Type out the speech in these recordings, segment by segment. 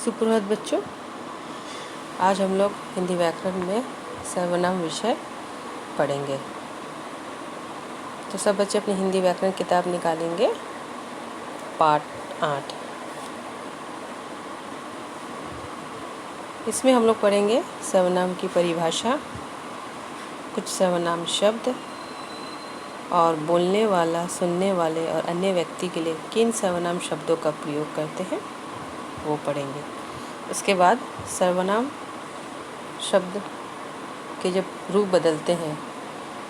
सुप्रभात बच्चों, आज हम लोग हिंदी व्याकरण में सर्वनाम विषय पढ़ेंगे। तो सब बच्चे अपनी हिंदी व्याकरण किताब निकालेंगे, पाठ 8। इसमें हम लोग पढ़ेंगे सर्वनाम की परिभाषा, कुछ सर्वनाम शब्द और बोलने वाला, सुनने वाले और अन्य व्यक्ति के लिए किन सर्वनाम शब्दों का प्रयोग करते हैं वो पढ़ेंगे। उसके बाद सर्वनाम शब्द के जब रूप बदलते हैं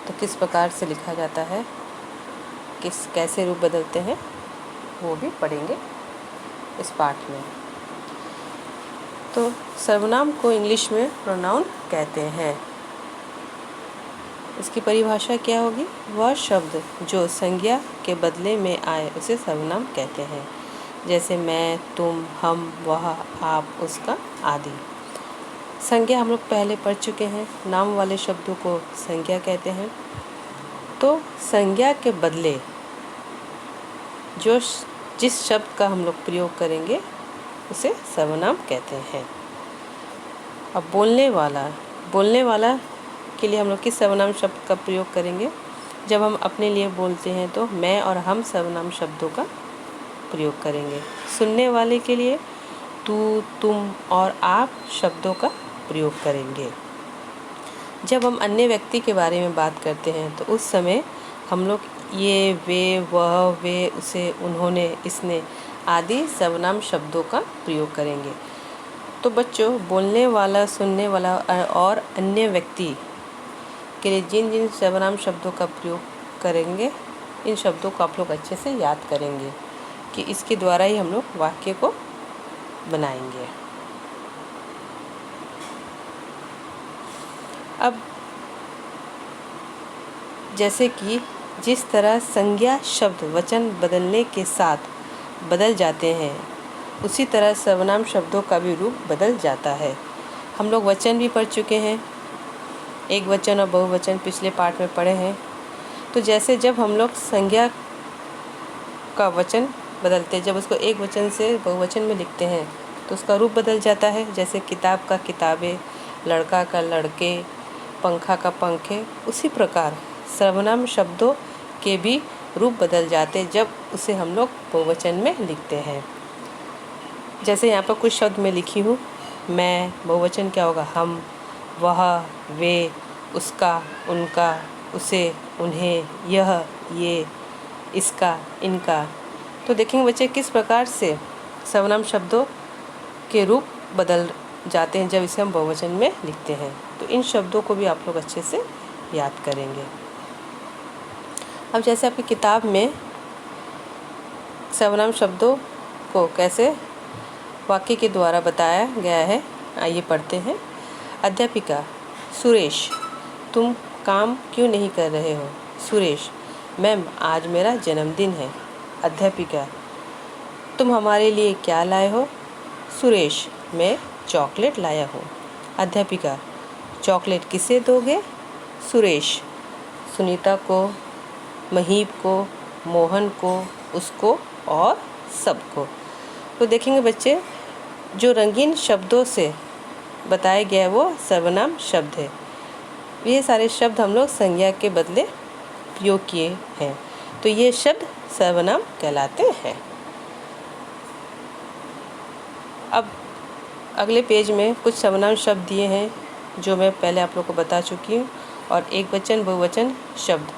तो किस प्रकार से लिखा जाता है, कैसे रूप बदलते हैं वो भी पढ़ेंगे इस पाठ में। तो सर्वनाम को इंग्लिश में प्रोनाउन कहते हैं। इसकी परिभाषा क्या होगी? वह शब्द जो संज्ञा के बदले में आए उसे सर्वनाम कहते हैं, जैसे मैं, तुम, हम, वह, आप, उसका आदि। संज्ञा हम लोग पहले पढ़ चुके हैं, नाम वाले शब्दों को संज्ञा कहते हैं। तो संज्ञा के बदले जिस शब्द का हम लोग प्रयोग करेंगे उसे सर्वनाम कहते हैं। अब बोलने वाला के लिए हम लोग किस सर्वनाम शब्द का प्रयोग करेंगे? जब हम अपने लिए बोलते हैं तो मैं और हम सर्वनाम शब्दों का प्रयोग करेंगे। सुनने वाले के लिए तू, तुम और आप शब्दों का प्रयोग करेंगे। जब हम अन्य व्यक्ति के बारे में बात करते हैं तो उस समय हम लोग ये, वे, वह, वे, उसे, उन्होंने, इसने आदि सर्वनाम शब्दों का प्रयोग करेंगे। तो बच्चों, बोलने वाला, सुनने वाला और अन्य व्यक्ति के लिए जिन जिन सर्वनाम शब्दों का प्रयोग करेंगे, इन शब्दों को आप लोग अच्छे से याद करेंगे कि इसके द्वारा ही हम लोग वाक्य को बनाएंगे। अब जैसे कि जिस तरह संज्ञा शब्द वचन बदलने के साथ बदल जाते हैं, उसी तरह सर्वनाम शब्दों का भी रूप बदल जाता है। हम लोग वचन भी पढ़ चुके हैं, एक वचन और बहुवचन पिछले पाठ में पढ़े हैं। तो जैसे जब हम लोग संज्ञा का वचन बदलते, जब उसको एक वचन से बहुवचन में लिखते हैं तो उसका रूप बदल जाता है। जैसे किताब का किताबें, लड़का का लड़के, पंखा का पंखे। उसी प्रकार सर्वनाम शब्दों के भी रूप बदल जाते जब उसे हम लोग बहुवचन में लिखते हैं। जैसे यहाँ पर कुछ शब्द मैं लिखी हूँ, मैं, बहुवचन क्या होगा? हम, वह, वे, उसका, उनका, उसे, उन्हें, यह, ये, इसका, इनका। तो देखेंगे बच्चे किस प्रकार से सर्वनाम शब्दों के रूप बदल जाते हैं जब इसे हम बहुवचन में लिखते हैं। तो इन शब्दों को भी आप लोग अच्छे से याद करेंगे। अब जैसे आपकी किताब में सर्वनाम शब्दों को कैसे वाक्य के द्वारा बताया गया है, आइए पढ़ते हैं। अध्यापिका, सुरेश, तुम काम क्यों नहीं कर रहे हो? सुरेश, मैम, आज मेरा जन्मदिन है। अध्यापिका, तुम हमारे लिए क्या लाए हो? सुरेश, मैं चॉकलेट लाया हूँ। अध्यापिका, चॉकलेट किसे दोगे? सुरेश, सुनीता को, महीप को, मोहन को, उसको और सबको। तो देखेंगे बच्चे, जो रंगीन शब्दों से बताया गया वो सर्वनाम शब्द है। ये सारे शब्द हम लोग संज्ञा के बदले प्रयोग किए हैं, तो ये शब्द सर्वनाम कहलाते हैं। अब अगले पेज में कुछ सर्वनाम शब्द दिए हैं जो मैं पहले आप लोग को बता चुकी हूँ, और एक वचन बहुवचन शब्द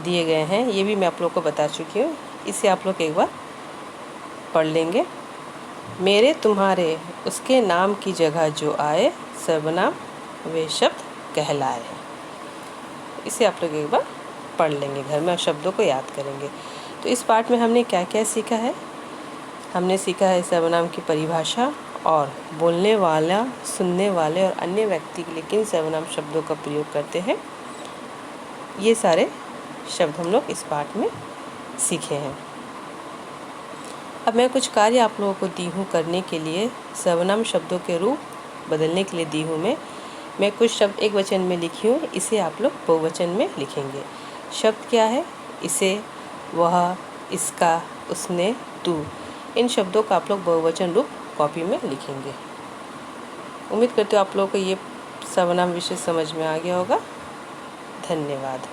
दिए गए हैं, ये भी मैं आप लोग को बता चुकी हूँ। इसे आप लोग एक बार पढ़ लेंगे। मेरे, तुम्हारे, उसके नाम की जगह जो आए सर्वनाम वे शब्द कहलाए। इसे आप लोग एक बार पढ़ लेंगे घर में और शब्दों को याद करेंगे। तो इस पाठ में हमने क्या क्या सीखा है? हमने सीखा है सर्वनाम की परिभाषा और बोलने वाला, सुनने वाले और अन्य व्यक्ति के लिए किन सर्वनाम शब्दों का प्रयोग करते हैं। ये सारे शब्द हम लोग इस पाठ में सीखे हैं। अब मैं कुछ कार्य आप लोगों को दी हूँ करने के लिए, सर्वनाम शब्दों के रूप बदलने के लिए दी हूँ। मैं कुछ शब्द एक वचन में लिखी हूँ, इसे आप लोग बहुवचन में लिखेंगे। शब्द क्या है? इसे, वह, इसका, उसने, तू। इन शब्दों का आप लोग बहुवचन रूप कॉपी में लिखेंगे। उम्मीद करती हूँ आप लोगों को ये सर्वनाम विशेष समझ में आ गया होगा। धन्यवाद।